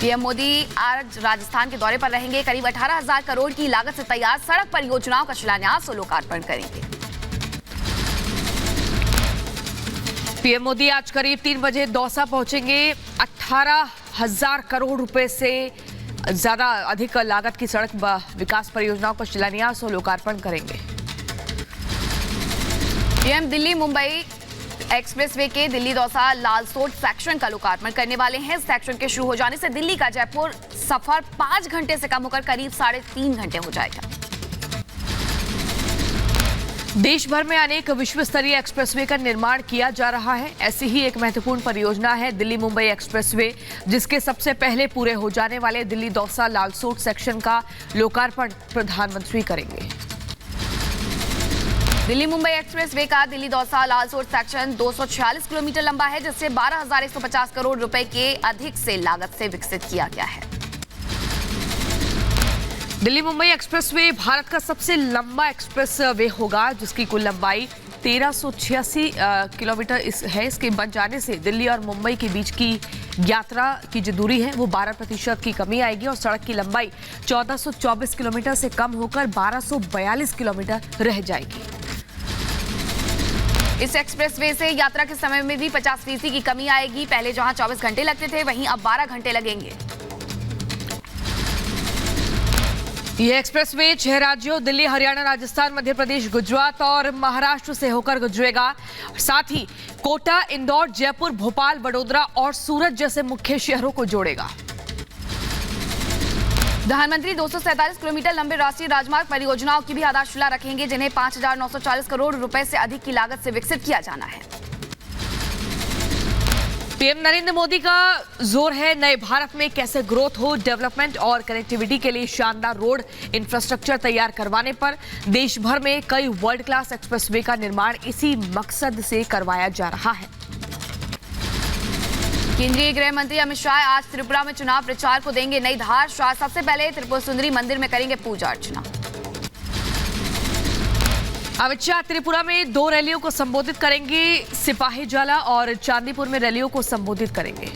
PM Modi आज राजस्थान के दौरे पर रहेंगे। करीब 18,000 करोड़ की लागत से तैयार सड़क परियोजनाओं का शिलान्यास और लोकार्पण करेंगे। पीएम मोदी आज करीब 3 बजे दौसा पहुंचेंगे। 18,000 करोड़ रुपए से ज्यादा अधिक लागत की सड़क विकास परियोजनाओं का शिलान्यास और लोकार्पण करेंगे। पीएम दिल्ली मुंबई एक्सप्रेसवे के दिल्ली दौसा लालसोट सेक्शन का लोकार्पण करने वाले हैं। सेक्शन के शुरू हो जाने से दिल्ली का जयपुर सफर 5 घंटे से कम होकर करीब 3.5 घंटे हो जाएगा। देश भर में अनेक विश्व स्तरीय एक्सप्रेसवे का निर्माण किया जा रहा है। ऐसी ही एक महत्वपूर्ण परियोजना है दिल्ली मुंबई एक्सप्रेसवे, जिसके सबसे पहले पूरे हो जाने वाले दिल्ली दौसा लालसोट सेक्शन का लोकार्पण प्रधानमंत्री करेंगे। दिल्ली मुंबई एक्सप्रेसवे का दिल्ली दौसा लालसोट सेक्शन 246 किलोमीटर लंबा है, जिसे 12,150 करोड़ रुपए के अधिक से लागत से विकसित किया गया है। दिल्ली मुंबई एक्सप्रेसवे भारत का सबसे लंबा एक्सप्रेसवे होगा, जिसकी कुल लंबाई 1386 किलोमीटर है। इसके बन जाने से दिल्ली और मुंबई के बीच की यात्रा की जो दूरी है वो 12% की कमी आएगी और सड़क की लंबाई 1424 किलोमीटर से कम होकर 1242 किलोमीटर रह जाएगी। इस एक्सप्रेसवे से यात्रा के समय में भी 50% की कमी आएगी। पहले जहां 24 घंटे लगते थे, वहीं अब 12 घंटे लगेंगे। यह एक्सप्रेसवे 6 राज्यों दिल्ली, हरियाणा, राजस्थान, मध्य प्रदेश, गुजरात और महाराष्ट्र से होकर गुजरेगा। साथ ही कोटा, इंदौर, जयपुर, भोपाल, वडोदरा और सूरत जैसे मुख्य शहरों को जोड़ेगा। प्रधानमंत्री 247 किलोमीटर लंबे राष्ट्रीय राजमार्ग परियोजनाओं की भी आधारशिला रखेंगे, जिन्हें 5,940 करोड़ रुपए से अधिक की लागत से विकसित किया जाना है। पीएम नरेंद्र मोदी का जोर है नए भारत में कैसे ग्रोथ हो, डेवलपमेंट और कनेक्टिविटी के लिए शानदार रोड इंफ्रास्ट्रक्चर तैयार करवाने पर। देश भर में कई वर्ल्ड क्लास एक्सप्रेसवे का निर्माण इसी मकसद से करवाया जा रहा है। केंद्रीय गृह मंत्री अमित शाह आज त्रिपुरा में चुनाव प्रचार को देंगे नई धार। शाह सबसे पहले त्रिपुर सुंदरी मंदिर में करेंगे पूजा अर्चना। अमित शाह त्रिपुरा में 2 रैलियों को संबोधित करेंगे। सिपाही जाला और चांदीपुर में रैलियों को संबोधित करेंगे।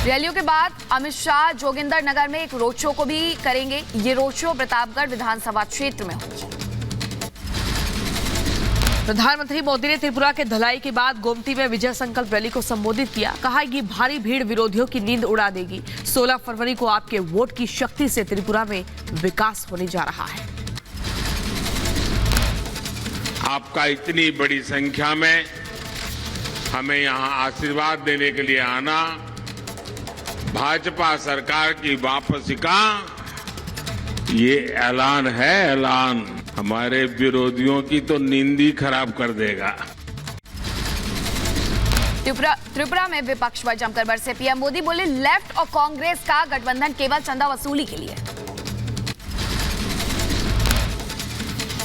रैलियों के बाद अमित शाह जोगिंदर नगर में एक रोड शो को भी करेंगे। ये रोड शो प्रतापगढ़ विधानसभा क्षेत्र में होगी। प्रधानमंत्री मोदी ने त्रिपुरा के धलाई के बाद गोमती में विजय संकल्प रैली को संबोधित किया। कहा कि भारी भीड़ विरोधियों की नींद उड़ा देगी। 16 फरवरी को आपके वोट की शक्ति से त्रिपुरा में विकास होने जा रहा है। आपका इतनी बड़ी संख्या में हमें यहां आशीर्वाद देने के लिए आना, भाजपा सरकार की वापसी का ये ऐलान है। ऐलान हमारे विरोधियों की तो नींद ही खराब कर देगा। त्रिपुरा में विपक्ष पर जमकर बरसे पीएम मोदी। बोले लेफ्ट और कांग्रेस का गठबंधन केवल चंदा वसूली के लिए।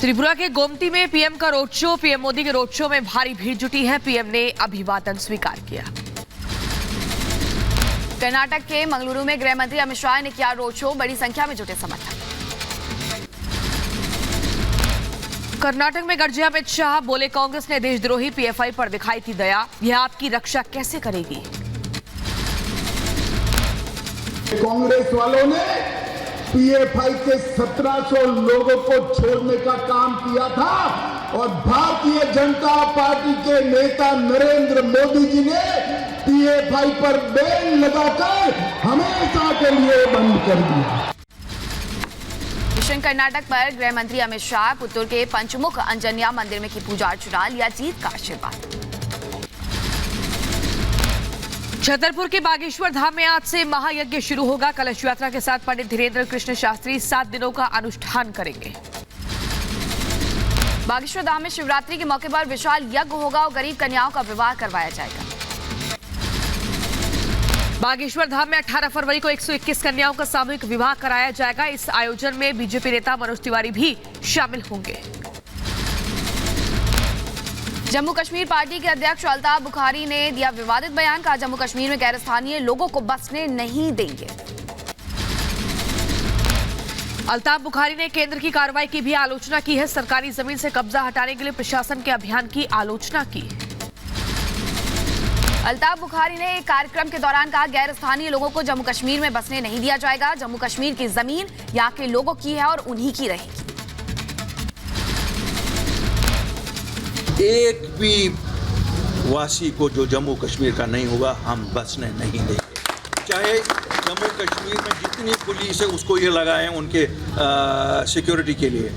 त्रिपुरा के गोमती में पीएम का रोड शो। पीएम मोदी के रोड शो में भारी भीड़ जुटी है। पीएम ने अभिवादन स्वीकार किया। कर्नाटक के मंगलुरु में गृह मंत्री अमित शाह ने किया रोड शो। बड़ी संख्या में जुटे समर्थक। कर्नाटक में गरजे अमित शाह। बोले कांग्रेस ने देशद्रोही पीएफआई पर दिखाई थी दया। यह आपकी रक्षा कैसे करेगी। कांग्रेस वालों ने पीएफआई के 1700 लोगों को छोड़ने का काम किया था और भारतीय जनता पार्टी के नेता नरेंद्र मोदी जी ने पीएफआई पर बैन लगाकर हमेशा के लिए बंद कर दिया। मिशन कर्नाटक पर गृह मंत्री अमित शाह पुत्तूर के पंचमुख अंजन्या मंदिर में की पूजा अर्चना, लिया जीत का आशीर्वाद। छतरपुर के बागेश्वर धाम में आज से महायज्ञ शुरू होगा। कलश यात्रा के साथ पंडित धीरेन्द्र कृष्ण शास्त्री 7 दिनों का अनुष्ठान करेंगे। बागेश्वर धाम में शिवरात्रि के मौके पर विशाल यज्ञ होगा और गरीब कन्याओं का विवाह करवाया जाएगा। बागेश्वर धाम में 18 फरवरी को 121 कन्याओं का सामूहिक विवाह कराया जाएगा। इस आयोजन में बीजेपी नेता मनोज तिवारी भी शामिल होंगे। जम्मू कश्मीर पार्टी के अध्यक्ष अल्ताफ बुखारी ने दिया विवादित बयान। कहा जम्मू कश्मीर में गैर स्थानीय लोगों को बसने नहीं देंगे। अल्ताफ बुखारी ने केंद्र की कार्रवाई की भी आलोचना की है। सरकारी जमीन से कब्जा हटाने के लिए प्रशासन के अभियान की आलोचना की। अल्ताफ बुखारी ने एक कार्यक्रम के दौरान कहा, गैर स्थानीय लोगों को जम्मू कश्मीर में बसने नहीं दिया जाएगा। जम्मू कश्मीर की जमीन यहाँ के लोगों की है और उन्हीं की रहेगी। एक भी वासी को जो जम्मू कश्मीर का नहीं होगा हम बसने नहीं देंगे। चाहे जम्मू कश्मीर में जितनी पुलिस है उसको ये लगाए उनके सिक्योरिटी के लिए,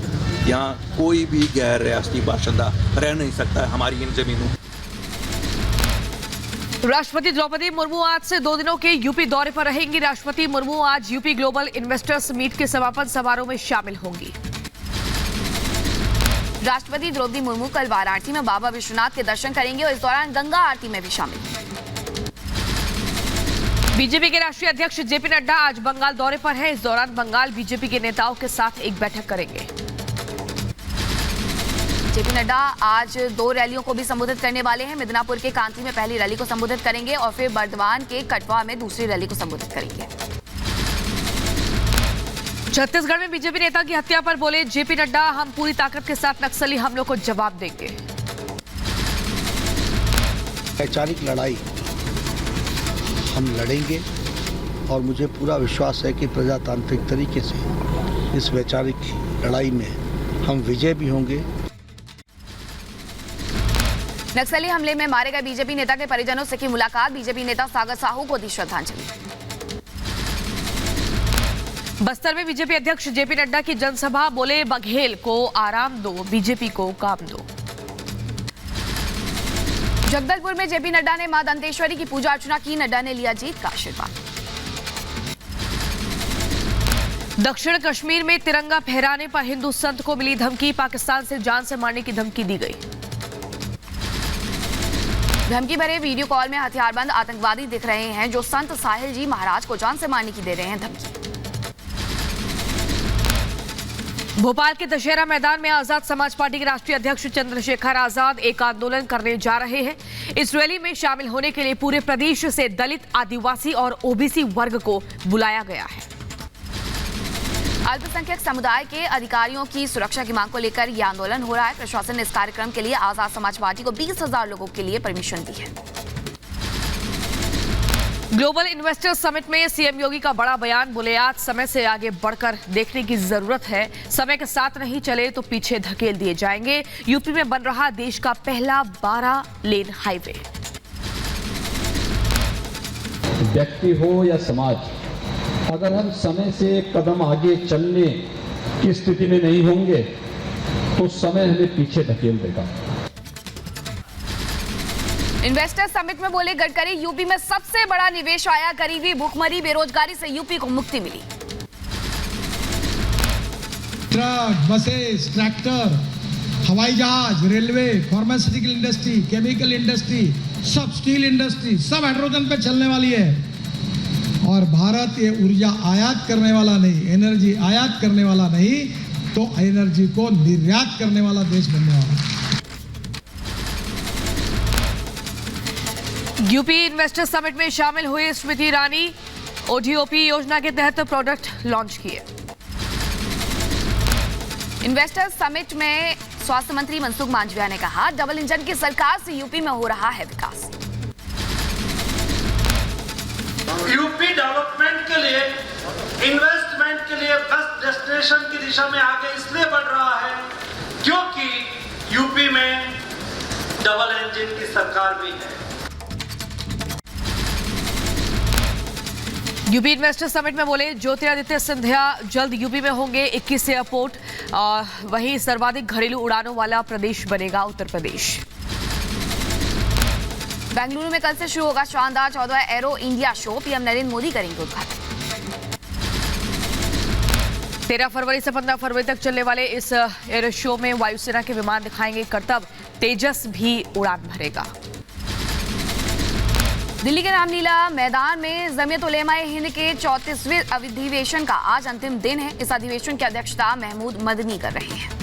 यहाँ कोई भी गैर रियासती बाशिंदा रह नहीं सकता है हमारी इन जमीनों। राष्ट्रपति द्रौपदी मुर्मू आज से 2 दिनों के यूपी दौरे पर रहेंगी। राष्ट्रपति मुर्मू आज यूपी ग्लोबल इन्वेस्टर्स मीट के समापन समारोह में शामिल होंगी। राष्ट्रपति द्रौपदी मुर्मू कल वाराणसी में बाबा विश्वनाथ के दर्शन करेंगे और इस दौरान गंगा आरती में भी शामिल होंगे। बीजेपी के राष्ट्रीय अध्यक्ष जेपी नड्डा आज बंगाल दौरे पर हैं। इस दौरान बंगाल बीजेपी के नेताओं के साथ एक बैठक करेंगे। जेपी नड्डा आज 2 रैलियों को भी संबोधित करने वाले हैं। मिदनापुर के कांती में पहली रैली को संबोधित करेंगे और फिर बर्दवान के कटवा में दूसरी रैली को संबोधित करेंगे। छत्तीसगढ़ में बीजेपी नेता की हत्या पर बोले जेपी नड्डा, हम पूरी ताकत के साथ नक्सली हमलों को जवाब देंगे। वैचारिक लड़ाई हम लड़ेंगे और मुझे पूरा विश्वास है कि प्रजातांत्रिक तरीके से इस वैचारिक लड़ाई में हम विजय भी होंगे। नक्सली हमले में मारे गए बीजेपी नेता के परिजनों से की मुलाकात। बीजेपी नेता सागर साहू को दी श्रद्धांजलि। बस्तर में बीजेपी अध्यक्ष जेपी नड्डा की जनसभा, बोले बघेल को आराम दो, बीजेपी को काम दो। जगदलपुर में जेपी नड्डा ने मां दंतेश्वरी की पूजा अर्चना की। नड्डा ने लिया जीत का आशीर्वाद। दक्षिण कश्मीर में तिरंगा फहराने पर हिंदू संत को मिली धमकी। पाकिस्तान से जान से मारने की धमकी दी गई। धमकी भरे वीडियो कॉल में हथियारबंद आतंकवादी दिख रहे हैं जो संत साहिल जी महाराज को जान से मारने की दे रहे हैं धमकी। भोपाल के दशहरा मैदान में आजाद समाज पार्टी के राष्ट्रीय अध्यक्ष चंद्रशेखर आजाद एक आंदोलन करने जा रहे हैं। इस रैली में शामिल होने के लिए पूरे प्रदेश से दलित, आदिवासी और ओबीसी वर्ग को बुलाया गया है। अल्पसंख्यक समुदाय के अधिकारियों की सुरक्षा की मांग को लेकर यह आंदोलन हो रहा है। प्रशासन ने इस कार्यक्रम के लिए आजाद समाज पार्टी को 20,000 लोगों के लिए परमिशन दी है। ग्लोबल इन्वेस्टर्स समिट में सीएम योगी का बड़ा बयान, बोले आज समय से आगे बढ़कर देखने की जरूरत है। समय के साथ नहीं चले तो पीछे धकेल दिए जाएंगे। यूपी में बन रहा देश का पहला 12 लेन हाईवे। व्यक्ति हो या समाज, अगर हम समय से एक कदम आगे चलने की स्थिति में नहीं होंगे तो समय हमें पीछे धकेल देगा। इन्वेस्टर समिट में बोले गडकरी, यूपी में सबसे बड़ा निवेश आया, गरीबी, भूखमरी, बेरोजगारी से यूपी को मुक्ति मिली। ट्रक, बसेस, ट्रैक्टर, हवाई जहाज, railway, pharmaceutical industry, chemical industry, सब स्टील इंडस्ट्री, सब हाइड्रोजन पे चलने वाली है। और भारत ये ऊर्जा आयात करने वाला नहीं, एनर्जी आयात करने वाला नहीं, तो एनर्जी को निर्यात करने वाला देश बनने वाला है। यूपी इन्वेस्टर समिट में शामिल हुए स्मृति ईरानी, ओडीओपी योजना के तहत प्रोडक्ट लॉन्च किए। इन्वेस्टर समिट में स्वास्थ्य मंत्री मनसुख मांडविया ने कहा, डबल इंजन की सरकार से यूपी में हो रहा है विकास। यूपी डेवलपमेंट के लिए, इन्वेस्टमेंट के लिए बेस्ट डेस्टिनेशन की दिशा में आगे इसलिए बढ़ रहा है क्योंकि यूपी में डबल इंजन की सरकार भी है। यूपी इन्वेस्टर समिट में बोले ज्योतिरादित्य सिंधिया, जल्द यूपी में होंगे 21 एयरपोर्ट। वहीं सर्वाधिक घरेलू उड़ानों वाला प्रदेश बनेगा उत्तर प्रदेश। बेंगलुरु में कल से शुरू होगा शानदार 14वां aero India show. PM Narendra Modi करेंगे उद्घाटन। 13 फरवरी से 15 फरवरी तक चलने वाले इस एरो शो में वायुसेना के विमान दिखाएंगे करतब। तेजस भी उड़ान भरेगा। दिल्ली के रामलीला मैदान में जमीयत उलेमा ए हिंद के 34वें अधिवेशन का आज अंतिम दिन है। इस अधिवेशन की अध्यक्षता महमूद मदनी कर रहे हैं।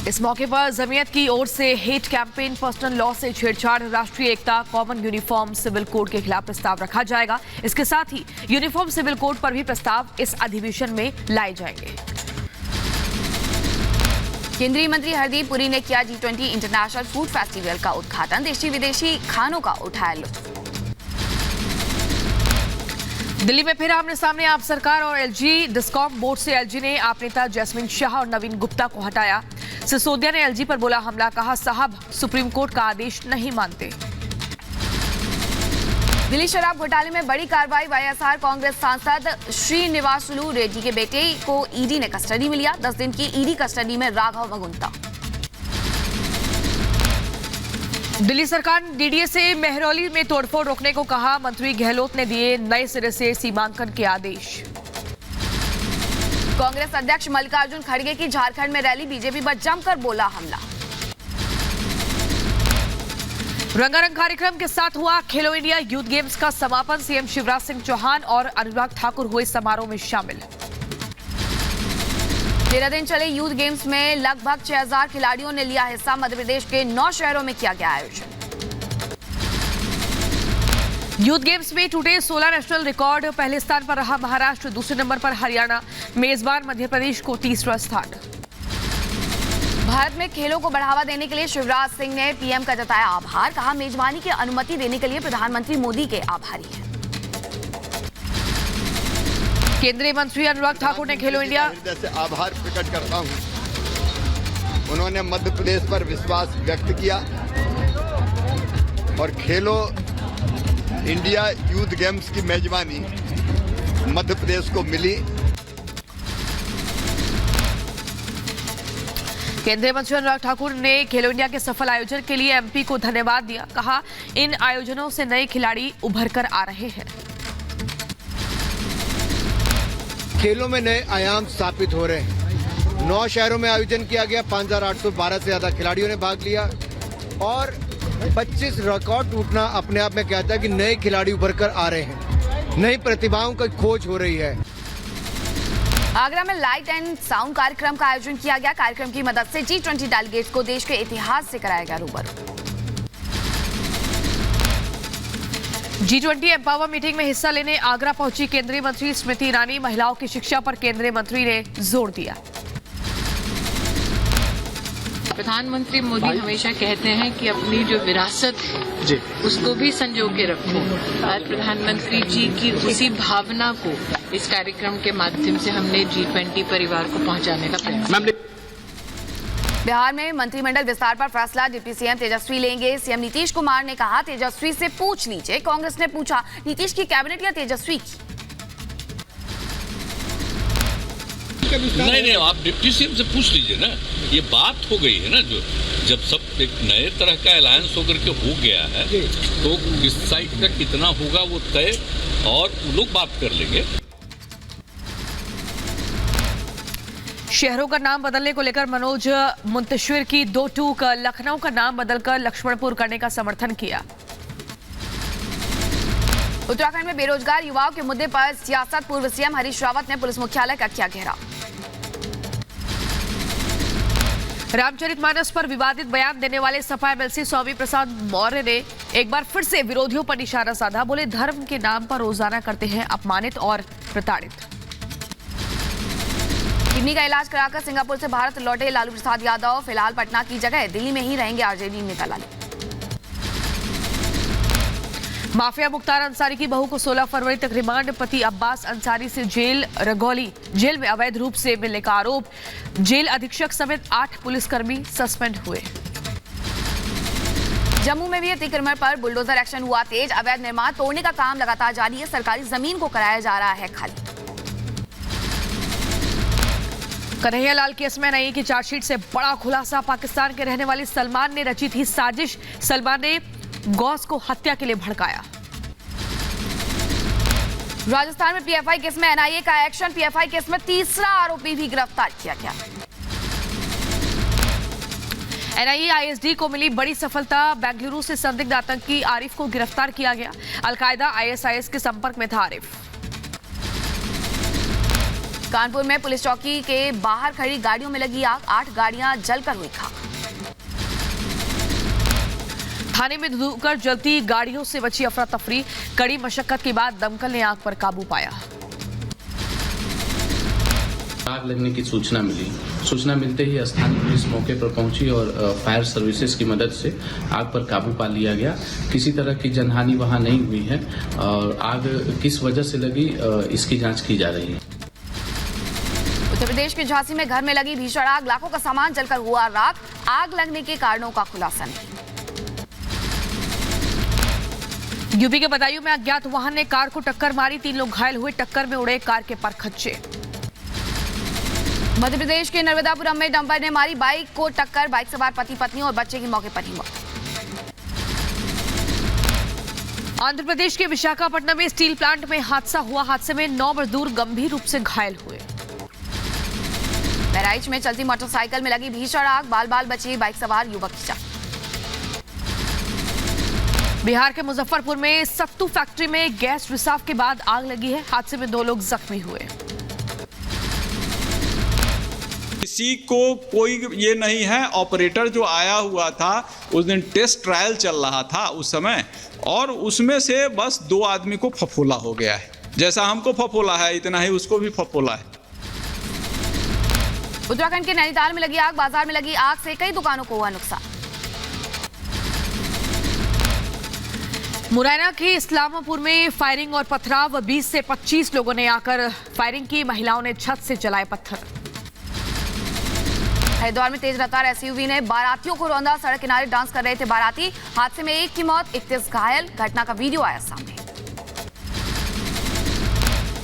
इस मौके पर जमीयत की ओर से हेट कैंपेन, पर्सनल लॉ से छेड़छाड़, राष्ट्रीय एकता, कॉमन यूनिफॉर्म सिविल कोड के खिलाफ प्रस्ताव रखा जाएगा। इसके साथ ही यूनिफॉर्म सिविल कोड पर भी प्रस्ताव इस अधिवेशन में लाए जाएंगे। केंद्रीय मंत्री हरदीप पुरी ने किया G20 इंटरनेशनल फूड फेस्टिवल का उद्घाटन। देशी विदेशी खानों का उठाया लुत्फ। दिल्ली में फिर आमने सामने आप सरकार और एलजी। डिस्कॉम बोर्ड से एलजी ने आप नेता जैस्मिन शाह और नवीन गुप्ता को हटाया। सिसोदिया ने एलजी पर बोला हमला, कहा साहब सुप्रीम कोर्ट का आदेश नहीं मानते। दिल्ली शराब घोटाले में बड़ी कार्रवाई। वाईएसआर कांग्रेस सांसद श्रीनिवासुलु रेड्डी के बेटे को ईडी ने कस्टडी में लिया। 10 दिन की ईडी कस्टडी में राघव मगुंता। दिल्ली सरकार ने डीडीए से मेहरौली में तोड़फोड़ रोकने को कहा। मंत्री गहलोत ने दिए नए सिरे से सीमांकन के आदेश। कांग्रेस अध्यक्ष मल्लिकार्जुन खड़गे की झारखंड में रैली। बीजेपी पर जमकर बोला हमला। रंगारंग कार्यक्रम के साथ हुआ खेलो इंडिया यूथ गेम्स का समापन। सीएम शिवराज सिंह चौहान और अनुराग ठाकुर हुए समारोह में शामिल। 13 दिन चले यूथ गेम्स में लगभग 6000 खिलाड़ियों ने लिया हिस्सा। मध्य प्रदेश के 9 शहरों में किया गया आयोजन। यूथ गेम्स में टूटे 16 नेशनल रिकॉर्ड। पहले स्थान पर रहा महाराष्ट्र, दूसरे नंबर पर हरियाणा। मेजबान मध्य प्रदेश को तीसरा स्थान। भारत में खेलों को बढ़ावा देने के लिए शिवराज सिंह ने पीएम का जताया आभार। कहा मेजबानी की अनुमति देने के लिए प्रधानमंत्री मोदी के आभारी हैं। केंद्रीय मंत्री अनुराग ठाकुर ने खेलो इंडिया हृदय से आभार प्रकट करता हूं। उन्होंने मध्य प्रदेश पर विश्वास व्यक्त किया और खेलो इंडिया यूथ गेम्स की मेजबानी मध्य प्रदेश को मिली। केंद्रीय मंत्री अनुराग ठाकुर ने खेलो इंडिया के सफल आयोजन के लिए एमपी को धन्यवाद दिया। कहा इन आयोजनों से नए खिलाड़ी उभर कर आ रहे हैं। खेलों में नए आयाम स्थापित हो रहे हैं। 9 शहरों में आयोजन किया गया। 5812 से ज्यादा खिलाड़ियों ने भाग लिया और 25 रिकॉर्ड टूटना अपने आप में कहता है कि नए खिलाड़ी उभर कर आ रहे हैं। नई प्रतिभाओं की खोज हो रही है। आगरा में लाइट एंड साउंड कार्यक्रम का आयोजन किया गया। कार्यक्रम की मदद से G20 डेलीगेट्स को देश के इतिहास से कराया गया रूबरू। G20 एम्पावर मीटिंग में हिस्सा लेने आगरा पहुंची केंद्रीय मंत्री स्मृति ईरानी। महिलाओं की शिक्षा पर केंद्रीय मंत्री ने जोर दिया। प्रधानमंत्री मोदी हमेशा कहते हैं कि अपनी जो विरासत है उसको भी संजो के रखो। और प्रधानमंत्री जी की उसी भावना को इस कार्यक्रम के माध्यम से हमने G20 परिवार को पहुंचाने का प्रयास। बिहार में मंत्रिमंडल विस्तार पर फैसला डिप्टी सीएम तेजस्वी लेंगे। सीएम नीतीश कुमार ने कहा तेजस्वी से पूछ लीजिए। कांग्रेस ने पूछा नीतीश की कैबिनेट या तेजस्वी की। नहीं, आप डिप्टी सीएम से पूछ लीजिए ना। ये बात हो गई है ना, जो जब सब एक नए तरह का अलायंस होकर के हो गया है तो किस साइड का कितना होगा वो तय और लोग बात कर लेंगे। शहरों का नाम बदलने को लेकर मनोज मुंतशिर की 2 टूक। लखनऊ का नाम बदलकर लक्ष्मणपुर करने का समर्थन किया। उत्तराखंड में बेरोजगार युवाओं के मुद्दे पर सियासत। पूर्व सीएम हरीश रावत ने पुलिस मुख्यालय का किया घेराव। रामचरितमानस पर विवादित बयान देने वाले सपा एमएलसी स्वामी प्रसाद मौर्य ने एक बार फिर से विरोधियों पर निशाना साधा। बोले धर्म के नाम पर रोजाना करते हैं अपमानित और प्रताड़ित। किडनी का इलाज कराकर सिंगापुर से भारत लौटे लालू प्रसाद यादव। फिलहाल पटना की जगह दिल्ली में ही रहेंगे आरजेडी नेता लालू। माफिया मुख्तार अंसारी की बहू को 16 फरवरी तक रिमांड। पति अब्बास अंसारी से रगौली जेल में अवैध रूप से मिलने का आरोप। जेल अधीक्षक समेत 8 पुलिसकर्मी सस्पेंड हुए। जम्मू में भी अतिक्रमण पर बुलडोजर एक्शन हुआ तेज। अवैध निर्माण तोड़ने का काम लगातार जारी है। सरकारी जमीन को कराया जा रहा है खाली। कन्हैयालाल केस में एनआईए की चार्जशीट से बड़ा खुलासा। पाकिस्तान के रहने वाले सलमान ने रची थी साजिश। सलमान ने गौस को हत्या के लिए भड़काया। राजस्थान में पीएफआई केस में एनआईए का एक्शन। पीएफआई केस में तीसरा आरोपी भी गिरफ्तार किया गया। एनआईए आईएसडी को मिली बड़ी सफलता। बेंगलुरु से संदिग्ध आतंकी आरिफ को गिरफ्तार किया गया। अलकायदा आईएसआईएस के संपर्क में था आरिफ। कानपुर में पुलिस चौकी के बाहर खड़ी गाड़ियों में लगी आग। 8 गाड़ियां जलकर हुई खाक। थाने में धुकर जलती गाड़ियों से बची अफरा तफरी। कड़ी मशक्कत के बाद दमकल ने आग पर काबू पाया। आग लगने की सूचना मिली। सूचना मिलते ही स्थानीय पुलिस मौके पर पहुंची और फायर सर्विसेज की मदद से आग पर काबू पा लिया गया। किसी तरह की जनहानि वहां नहीं हुई है और आग किस वजह से लगी इसकी जांच की जा रही है। उत्तर प्रदेश के झांसी में घर में लगी भीषण आग, लाखों का सामान जलकर हुआ राख। आग लगने के कारणों का खुलासा नहीं। यूपी के बदायूं में अज्ञात वाहन ने कार को टक्कर मारी, 3 लोग घायल हुए, टक्कर में उड़े कार के परखच्चे। मध्य प्रदेश के नर्मदापुरम में डंपर ने मारी बाइक को टक्कर, बाइक सवार पति पत्नी और बच्चे की मौके पर ही मौत। आंध्र प्रदेश के विशाखापट्टनम में स्टील प्लांट में हादसा हुआ, हादसे में 9 मजदूर गंभीर रूप से घायल हुए। बहराइच में चलती मोटरसाइकिल में लगी भीषण आग, बाल बाल बची बाइक सवार युवक की जान। बिहार के मुजफ्फरपुर में सत्तू फैक्ट्री में गैस रिसाव के बाद आग लगी है, हादसे में 2 लोग जख्मी हुए। किसी को कोई ये नहीं है, ऑपरेटर जो आया हुआ था उस दिन टेस्ट ट्रायल चल रहा था उस समय, और उसमें से बस 2 आदमी को फफोला हो गया है। जैसा हमको फफोला है इतना ही उसको भी फफोला है। उत्तराखंड के नैनीताल में लगी आग, बाजार में लगी आग से कई दुकानों को हुआ नुकसान। मुरैना के इस्लामपुर में फायरिंग और पथराव, 20 से 25 लोगों ने आकर फायरिंग की, महिलाओं ने छत से चलाए पत्थर। हरिद्वार में तेज रफ्तार एसयूवी ने बारातियों को रौंदा, सड़क किनारे डांस कर रहे थे बाराती, हादसे में 1 की मौत, 31 घायल। घटना का वीडियो आया सामने।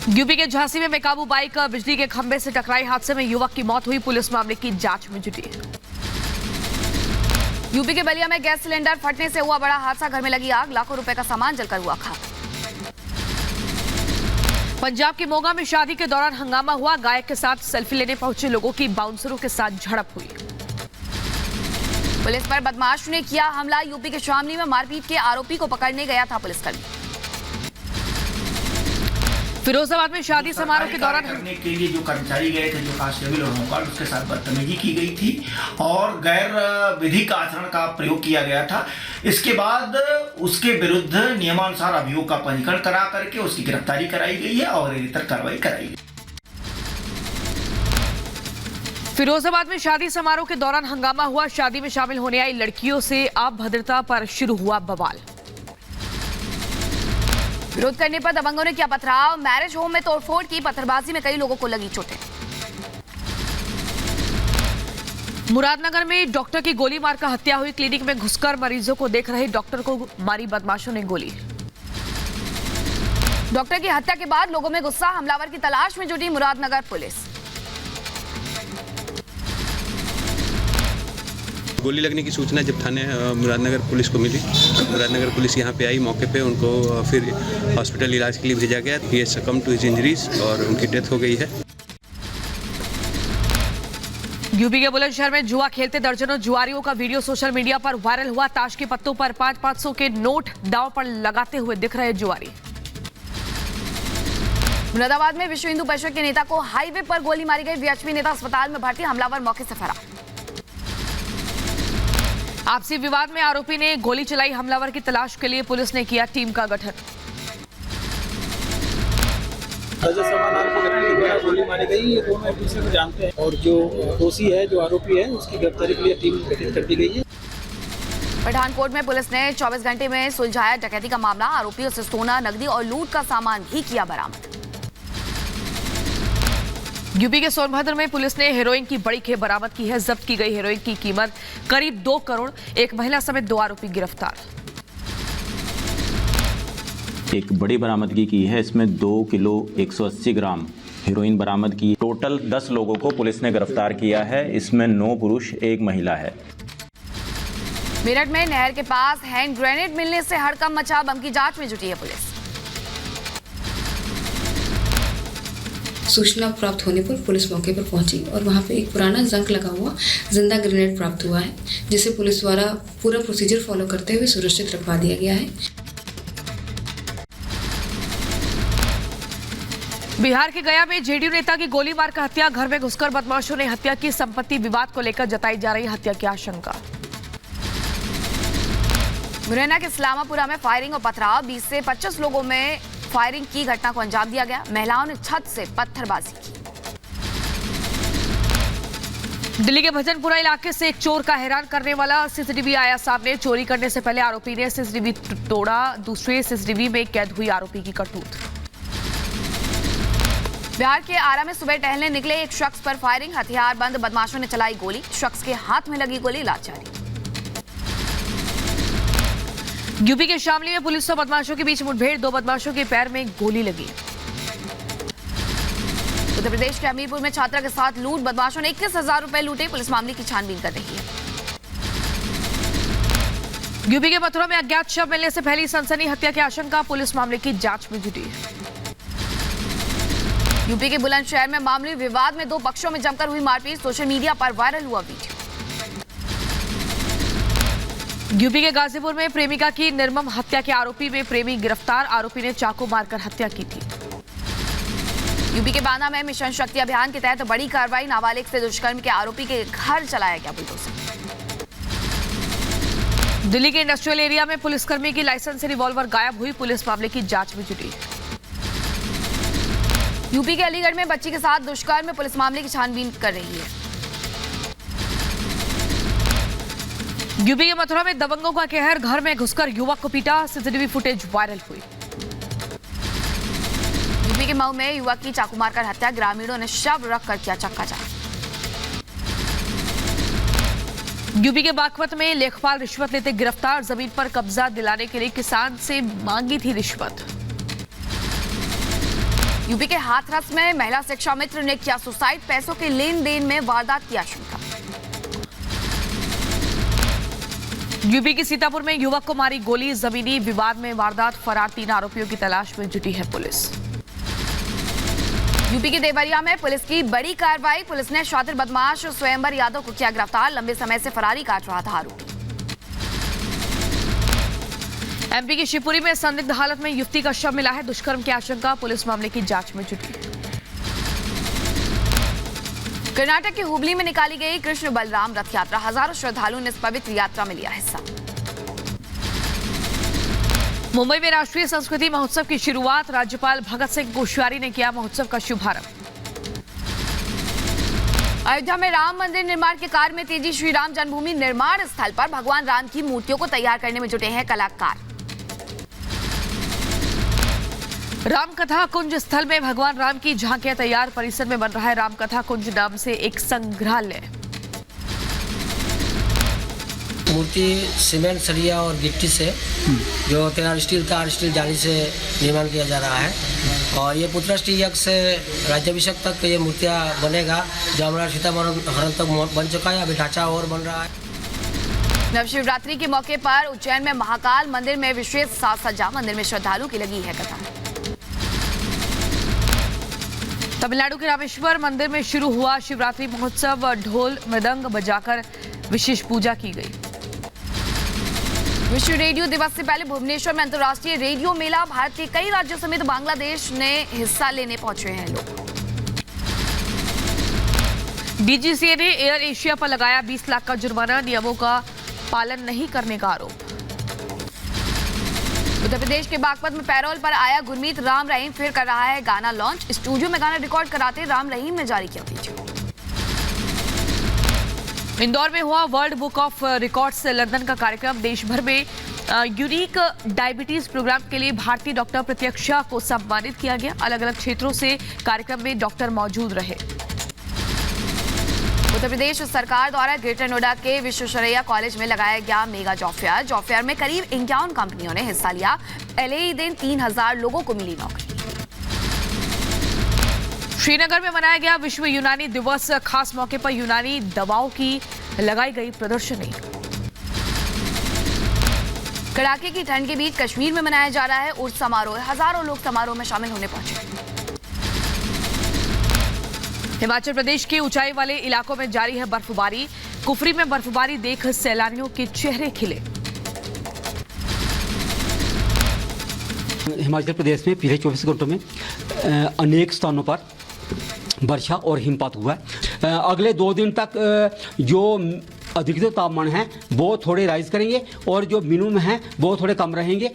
यूपी के झांसी में बेकाबू बाइक बिजली के खंभे से टकराई, हादसे में युवक की मौत हुई, पुलिस मामले की जांच में जुटी। यूपी के बलिया में गैस सिलेंडर फटने से हुआ बड़ा हादसा, घर में लगी आग, लाखों रुपए का सामान जलकर हुआ खाक। पंजाब के मोगा में शादी के दौरान हंगामा हुआ, गायक के साथ सेल्फी लेने पहुंचे लोगों की बाउंसरों के साथ झड़प हुई। पुलिस पर बदमाश ने किया हमला, यूपी के शामली में मारपीट के आरोपी को पकड़ने गया था पुलिसकर्मी। फिरोजाबाद में शादी समारोह के दौरान करने के लिए जो कर्मचारी गए थे, जो कांस्टेबल और होमगार्ड, उसके साथ बदतमीजी की गई थी और गैर विधिक आचरण का प्रयोग किया गया था। इसके बाद उसके विरुद्ध नियमानुसार अभियोग का पंजीकरण करा करके उसकी गिरफ्तारी कराई गई है और इतर कार्रवाई कराई गई। फिरोजाबाद में शादी समारोह के दौरान हंगामा हुआ, शादी में शामिल होने आई लड़कियों से अभद्रता पर शुरू हुआ बवाल। विरोध करने पर दबंगों ने किया पथराव, मैरिज होम में तोड़फोड़ की, पत्थरबाजी में कई लोगों को लगी चोटें। मुरादनगर में डॉक्टर की गोली मारकर हत्या हुई, क्लिनिक में घुसकर मरीजों को देख रहे डॉक्टर को मारी बदमाशों ने गोली। डॉक्टर की हत्या के बाद लोगों में गुस्सा, हमलावर की तलाश में जुटी मुरादनगर पुलिस। गोली लगने की सूचना जब थाने मुरादनगर पुलिस को मिली, मुरादनगर पुलिस यहाँ पे आई, मौके पे उनको फिर हॉस्पिटल इलाज के लिए भेजा गया। ये सकम टू हिज इंजरीज और उनकी डेथ हो गई है। यूपी के बुलंदशहर में जुआ खेलते दर्जनों जुआरियों का वीडियो सोशल मीडिया पर वायरल हुआ, ताश के पत्तों पर 500-500 के नोट दांव पर लगाते हुए दिख रहे जुआरी। मुरादाबाद में विश्व हिंदू परिषद के नेता को हाईवे पर गोली मारी गई, वीएचपी नेता अस्पताल में भर्ती, हमलावर मौके से फरार। आपसी विवाद में आरोपी ने गोली चलाई, हमलावर की तलाश के लिए पुलिस ने किया टीम का गठन। गोली मारी गई, ये दोनों एक दूसरे को जानते हैं और जो दोषी है, जो आरोपी है, उसकी गिरफ्तारी के लिए टीम गठित कर दी गई है। पठानकोट में पुलिस ने 24 घंटे में सुलझाया डकैती का मामला, आरोपियों से सोना, नकदी और लूट का सामान भी किया बरामद। यूपी के सोनभद्र में पुलिस ने हेरोइन की बड़ी खेप बरामद की है, जब्त की गई हेरोइन की कीमत करीब 2 करोड़, एक महिला समेत 2 आरोपी गिरफ्तार। एक बड़ी बरामदगी की है, इसमें 2 किलो 180 ग्राम हेरोइन बरामद की। टोटल 10 लोगों को पुलिस ने गिरफ्तार किया है, इसमें 9 पुरुष 1 महिला है। मेरठ में नहर के पास हैंड ग्रेनेड मिलने से हड़कंप मचा, बम की जांच में जुटी है पुलिस। सूचना प्राप्त होने पर पुलिस मौके पर पहुंची और वहां पे एक पुराना जंग लगा हुआ जिंदा ग्रेनेड प्राप्त हुआ है, जिसे पुलिस द्वारा पूरा प्रोसीजर फॉलो करते हुए सुरक्षित रखवा दिया गया है। बिहार के गया में जेडीयू नेता की गोली मारकर हत्या, घर में घुसकर बदमाशों ने हत्या की, संपत्ति विवाद को लेकर जताई जा रही हत्या की आशंका। मुरैना के इस्लामापुरा में फायरिंग और पथराव, 20 से 25 लोगों में फायरिंग की घटना को अंजाम दिया गया, महिलाओं ने छत से पत्थरबाजी की। दिल्ली के भजनपुरा इलाके से एक चोर का हैरान करने वाला सीसीटीवी आया सामने। चोरी करने से पहले आरोपी ने सीसीटीवी तोड़ा। दूसरे सीसीटीवी में कैद हुई आरोपी की करतूत। बिहार के आरा में सुबह टहलने निकले एक शख्स पर फायरिंग। हथियार बंद बदमाशों ने चलाई गोली। शख्स के हाथ में लगी गोली लाचारी। यूपी के शामली में पुलिस और बदमाशों के बीच मुठभेड़। 2 बदमाशों के पैर में गोली लगी। उत्तर प्रदेश के हमीरपुर में छात्रा के साथ लूट। बदमाशों ने 21,000 रुपए लूटे। पुलिस मामले की छानबीन कर रही है। यूपी के मथुरा में अज्ञात शव मिलने से पहली सनसनी। हत्या की आशंका। पुलिस मामले की जांच में जुटी। यूपी के बुलंदशहर में मामूली विवाद में 2 पक्षों में जमकर हुई मारपीट। सोशल मीडिया पर वायरल हुआ वीडियो। यूपी के गाजीपुर में प्रेमिका की निर्मम हत्या के आरोपी में प्रेमी गिरफ्तार। आरोपी ने चाकू मारकर हत्या की थी। यूपी के बांदा में मिशन शक्ति अभियान के तहत बड़ी कार्रवाई। नाबालिग से दुष्कर्म के आरोपी के घर चलाया गया बुलडोजर। दिल्ली के इंडस्ट्रियल एरिया में पुलिसकर्मी की लाइसेंस से रिवॉल्वर गायब हुई। पुलिस मामले की जांच में जुटी। यूपी के अलीगढ़ में बच्ची के साथ दुष्कर्म में पुलिस मामले की छानबीन कर रही है। यूपी के मथुरा में दबंगों का कहर। घर में घुसकर युवक को पीटा। सीसीटीवी फुटेज वायरल हुई। यूपी के मऊ में युवक की चाकू मारकर हत्या। ग्रामीणों ने शव रखकर किया चक्काजाम। यूपी के बागपत में लेखपाल रिश्वत लेते गिरफ्तार। जमीन पर कब्जा दिलाने के लिए किसान से मांगी थी रिश्वत। यूपी के हाथरस में महिला शिक्षा मित्र ने किया सुसाइड। पैसों के लेन देन में वारदात की आशंका। यूपी के सीतापुर में युवक को मारी गोली। जमीनी विवाद में वारदात। फरार 3 आरोपियों की तलाश में जुटी है पुलिस। यूपी के देवरिया में पुलिस की बड़ी कार्रवाई। पुलिस ने शातिर बदमाश स्वयंवर यादव को किया गिरफ्तार। लंबे समय से फरारी काट रहा था आरोपी। एमपी की शिवपुरी में संदिग्ध हालत में युवती का शव मिला है। दुष्कर्म की आशंका। पुलिस मामले की जांच में जुटी। कर्नाटक के हुबली में निकाली गई कृष्ण बलराम रथ यात्रा। हजारों श्रद्धालुओं ने इस पवित्र यात्रा में लिया हिस्सा। मुंबई में राष्ट्रीय संस्कृति महोत्सव की शुरुआत। राज्यपाल भगत सिंह कोश्यारी ने किया महोत्सव का शुभारंभ। अयोध्या में राम मंदिर निर्माण के कार्य में तेजी। श्री राम जन्मभूमि निर्माण स्थल पर भगवान राम की मूर्तियों को तैयार करने में जुटे हैं कलाकार। रामकथा कुंज स्थल में भगवान राम की झांकियां तैयार। परिसर में बन रहा है रामकथा कुंज नाम से एक संग्रहालय। मूर्ति सीमेंट सरिया और गिट्टी से जो तैयार स्टील का स्टील जाली से निर्माण किया जा रहा है। और ये पुत्रष्टि यज्ञ से राज्याभिषेक तक ये मूर्तियाँ बनेगा। जो हमारा सीतामढ़ी तक बन चुका है। अभी ढांचा और बन रहा है। नवशिवरात्रि के मौके पर उज्जैन में महाकाल मंदिर में विशेष साज सज्जा। मंदिर में श्रद्धालु की लगी है कतार। तमिलनाडु के रामेश्वर मंदिर में शुरू हुआ शिवरात्रि महोत्सव। ढोल मृदंग बजाकर विशेष पूजा की गई। विश्व रेडियो दिवस से पहले भुवनेश्वर में अंतर्राष्ट्रीय रेडियो मेला। भारत के कई राज्यों समेत बांग्लादेश ने हिस्सा लेने पहुंचे हैं लोग। डीजीसीए ने एयर एशिया पर लगाया 20 लाख का जुर्माना। नियमों का पालन नहीं करने का आरोप। उत्तर प्रदेश के बागपत में पैरोल पर आया गुरमीत राम रहीम फिर कर रहा है गाना लॉन्च। स्टूडियो में गाना रिकॉर्ड कराते राम रहीम ने जारी किया वीडियो। इंदौर में हुआ world book of records London का कार्यक्रम। देश भर में यूनिक डायबिटीज प्रोग्राम के लिए भारतीय डॉक्टर प्रत्यक्षा को सम्मानित किया गया। अलग अलग क्षेत्रों से कार्यक्रम में डॉक्टर मौजूद रहे। उत्तर प्रदेश सरकार द्वारा ग्रेटर नोएडा के विश्वेश्वरैया कॉलेज में लगाया गया mega job fair. Job fair में करीब 51 कंपनियों ने हिस्सा लिया। पहले ही दिन 3000 लोगों को मिली नौकरी। श्रीनगर में मनाया गया विश्व यूनानी दिवस। खास मौके पर यूनानी दवाओं की लगाई गई प्रदर्शनी। कड़ाके की ठंड के बीच कश्मीर में मनाया जा रहा है उर्स समारोह। हजारों लोग समारोह में शामिल होने पहुंचे। हिमाचल प्रदेश के ऊंचाई वाले इलाकों में जारी है बर्फबारी। कुफरी में बर्फबारी देख सैलानियों के चेहरे खिले। हिमाचल प्रदेश में पिछले 24 घंटों में अनेक स्थानों पर वर्षा और हिमपात हुआ है। अगले 2 दिन तक जो अधिकतम तापमान है वो थोड़े राइज करेंगे और जो मिनिमम है वो थोड़े कम रहेंगे।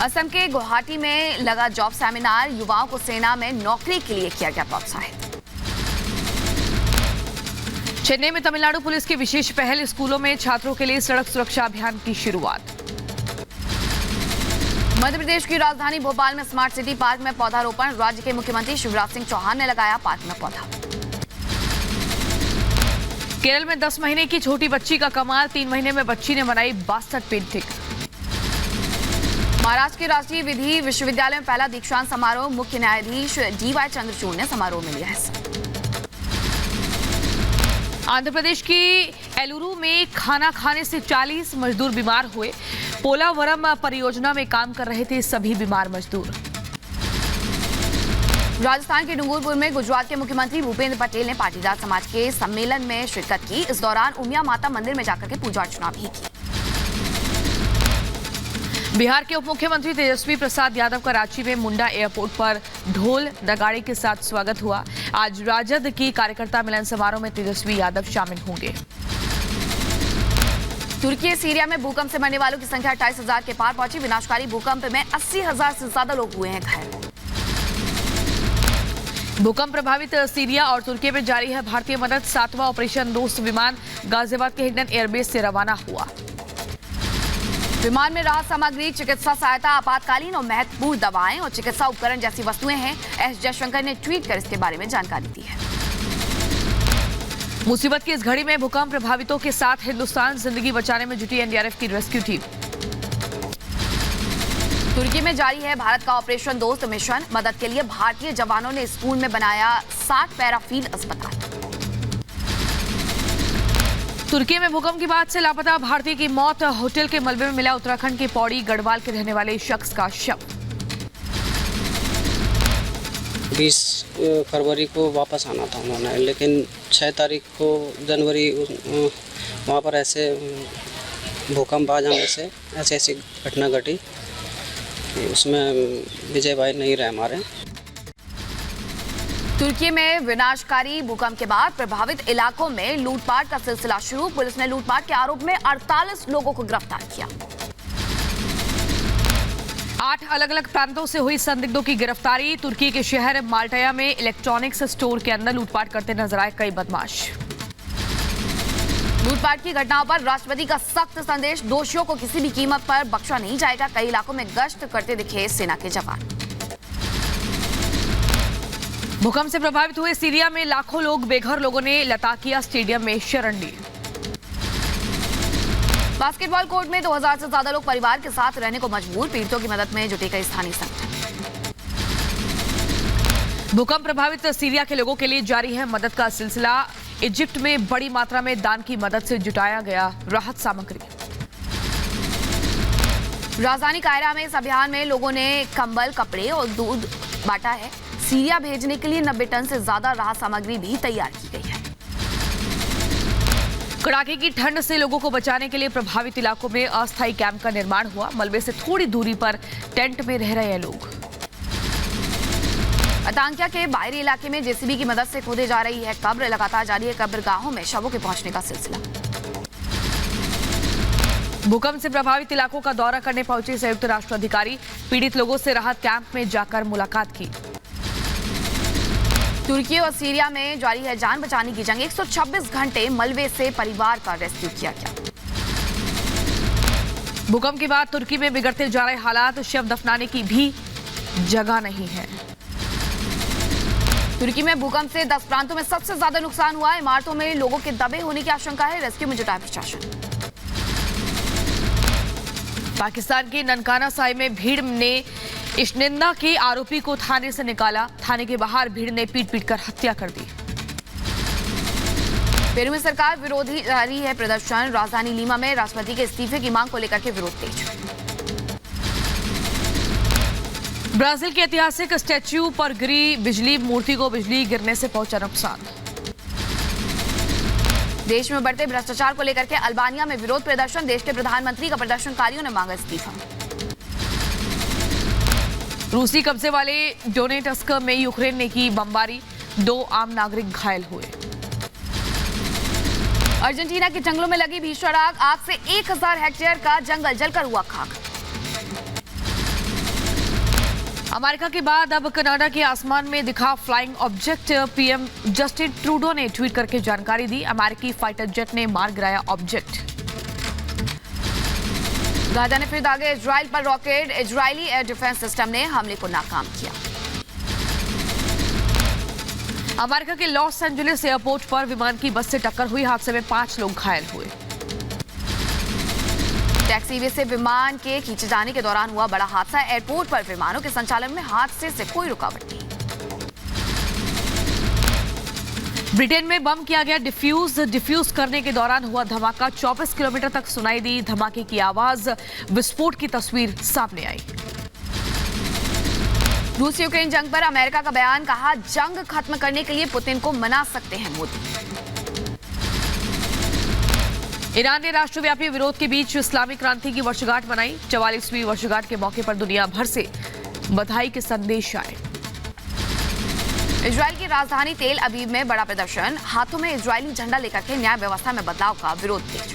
असम के गुवाहाटी में लगा जॉब सेमिनार। युवाओं को सेना में नौकरी के लिए किया गया प्रोत्साहित। चेन्नई में तमिलनाडु पुलिस की विशेष पहल, स्कूलों में छात्रों के लिए सड़क सुरक्षा अभियान की शुरुआत। मध्य प्रदेश की राजधानी भोपाल में स्मार्ट सिटी पार्क में पौधारोपण, राज्य के मुख्यमंत्री शिवराज सिंह चौहान ने लगाया पार्क में पौधा। केरल में 10 महीने की छोटी बच्ची का कमाल, 3 महीने में बच्ची ने बनाई 62 पेंटिंग। महाराष्ट्र के राष्ट्रीय विधि विश्वविद्यालय में पहला दीक्षांत समारोह, मुख्य न्यायाधीश DY चंद्रचूड़ ने समारोह में लिया हिस्सा। आंध्र प्रदेश की एलुरु में खाना खाने से 40 मजदूर बीमार हुए। पोलावरम परियोजना में काम कर रहे थे सभी बीमार मजदूर। राजस्थान के डूंगरपुर में गुजरात के मुख्यमंत्री भूपेंद्र पटेल ने पाटीदार समाज के सम्मेलन में शिरकत की। इस दौरान उमिया माता मंदिर में जाकर के पूजा अर्चना भी की। बिहार के उप मुख्यमंत्री तेजस्वी प्रसाद यादव का रांची में मुंडा एयरपोर्ट पर ढोल नगाड़े के साथ स्वागत हुआ। आज राजद की कार्यकर्ता मिलन समारोह में तेजस्वी यादव शामिल होंगे। तुर्की सीरिया में भूकंप से मरने वालों की संख्या 28,000 के पार पहुंची। विनाशकारी भूकंप में 80,000 से ज्यादा लोग हुए हैं घायल। भूकंप प्रभावित सीरिया और तुर्की में जारी है भारतीय मदद। 7वां ऑपरेशन दोस्त विमान गाजियाबाद के हिंडन एयरबेस से रवाना हुआ। विमान में राहत सामग्री, चिकित्सा सहायता, आपातकालीन और महत्वपूर्ण दवाएं और चिकित्सा उपकरण जैसी वस्तुएं हैं। एस जयशंकर ने ट्वीट कर इसके बारे में जानकारी दी है। मुसीबत की इस घड़ी में भूकंप प्रभावितों के साथ हिंदुस्तान, जिंदगी बचाने में जुटी एनडीआरएफ की रेस्क्यू टीम। तुर्की में जारी है भारत का ऑपरेशन दोस्त मिशन। मदद के लिए भारतीय जवानों ने स्कूल में बनाया 60 पैराफील्ड अस्पताल। तुर्की में भूकंप की बाद से लापता भारतीय की मौत। होटल के मलबे में मिला उत्तराखंड के पौड़ी गढ़वाल के रहने वाले शख्स का शव। 20 फरवरी को वापस आना था उन्होंने, लेकिन 6 तारीख को जनवरी वहाँ पर ऐसे भूकंप आ जाने से ऐसी घटना घटी। उसमें विजय भाई नहीं रहे हमारे। तुर्की में विनाशकारी भूकंप के बाद प्रभावित इलाकों में लूटपाट का सिलसिला शुरू। पुलिस ने लूटपाट के आरोप में 48 लोगों को गिरफ्तार किया। 8 अलग अलग प्रांतों से हुई संदिग्धों की गिरफ्तारी। तुर्की के शहर माल्टाया में इलेक्ट्रॉनिक्स स्टोर के अंदर लूटपाट करते नजर आए कई बदमाश। लूटपाट की घटनाओं पर राष्ट्रपति का सख्त संदेश, दोषियों को किसी भी कीमत पर बख्शा नहीं जाएगा। कई इलाकों में गश्त करते दिखे सेना के जवान। भूकंप से प्रभावित हुए सीरिया में लाखों लोग बेघर लोगों ने लताकिया स्टेडियम में शरण ली। बास्केटबॉल कोर्ट में 2000 से ज्यादा लोग परिवार के साथ रहने को मजबूर। पीड़ितों की मदद में जुटे कई स्थानीय संगठन। भूकंप प्रभावित सीरिया के लोगों के लिए जारी है मदद का सिलसिला। इजिप्ट में बड़ी मात्रा में दान की मदद से जुटाया गया राहत सामग्री। राजधानी कायरा में इस अभियान में लोगों ने कंबल, कपड़े और दूध बांटा है। सीरिया भेजने के लिए 90 टन से ज्यादा राहत सामग्री भी तैयार की गई है। कड़ाके की ठंड से लोगों को बचाने के लिए प्रभावित इलाकों में अस्थायी कैंप का निर्माण हुआ। मलबे से थोड़ी दूरी पर टेंट में रह रहे लोग। अतांकिया के बाहरी इलाके में जेसीबी की मदद से खोदे जा रही है कब्र। लगातार जारी है कब्रगाहों में शवों के पहुंचने का सिलसिला। भूकंप से प्रभावित इलाकों का दौरा करने पहुंचे संयुक्त राष्ट्र अधिकारी। पीड़ित लोगों से राहत कैंप में जाकर मुलाकात की। तुर्की और सीरिया में जारी है जान बचाने की जंग। 126 घंटे मलबे से परिवार का रेस्क्यू किया गया। भूकंप के बाद तुर्की में बिगड़ते जा रहे हालात, शव दफनाने की भी जगह नहीं है। तुर्की में भूकंप से 10 प्रांतों में सबसे ज्यादा नुकसान हुआ है। इमारतों में लोगों के दबे होने की आशंका है। रेस्क्यू में जुटा प्रशासन। पाकिस्तान के ननकाना साहिब में भीड़ ने इश्निंदा के आरोपी को थाने से निकाला। थाने के बाहर भीड़ ने पीट कर हत्या कर दी। पेरू में सरकार विरोधी जारी है प्रदर्शन। राजधानी लीमा में राष्ट्रपति के इस्तीफे की मांग को लेकर के विरोध तेज। ब्राजील के ऐतिहासिक स्टैच्यू पर गिरी बिजली, मूर्ति को बिजली गिरने से पहुंचा नुकसान। देश में बढ़ते भ्रष्टाचार को लेकर के अल्बानिया में विरोध प्रदर्शन। देश के प्रधानमंत्री का प्रदर्शनकारियों ने मांगा इस्तीफा। रूसी कब्जे वाले डोनेट्स्क में यूक्रेन ने की बमबारी, 2 आम नागरिक घायल हुए। अर्जेंटीना के जंगलों में लगी भीषण आग। आग से 1000 हेक्टेयर का जंगल जलकर हुआ खाक। अमेरिका के बाद अब कनाडा के आसमान में दिखा flying object. PM Justin Trudeau ने ट्वीट करके जानकारी दी, अमेरिकी फाइटर जेट ने मार गिराया ऑब्जेक्ट। गाजा ने फिर दागे इजराइल पर rocket. Israeli air defence system ने हमले को नाकाम किया। अमेरिका के लॉस एंजलिस एयरपोर्ट पर विमान की बस से टक्कर हुई, हादसे में 5 लोग घायल हुए। टैक्सीवे से विमान के खींचे जाने के दौरान हुआ बड़ा हादसा। एयरपोर्ट पर विमानों के संचालन में हादसे से कोई रुकावट नहीं। ब्रिटेन में बम किया गया डिफ्यूज करने के दौरान हुआ धमाका। 24 किलोमीटर तक सुनाई दी धमाके की आवाज। विस्फोट की तस्वीर सामने आई। रूस यूक्रेन जंग पर अमेरिका का बयान, कहा जंग खत्म करने के लिए पुतिन को मना सकते हैं मोदी। ईरान ने राष्ट्रव्यापी विरोध के बीच इस्लामिक क्रांति की वर्षगांठ मनाई। 44वीं वर्षगांठ के मौके पर दुनिया भर से बधाई के संदेश आए। इजराइल की राजधानी तेल अवीव में बड़ा प्रदर्शन। हाथों में इजरायली झंडा लेकर के न्याय व्यवस्था में बदलाव का विरोध तेज।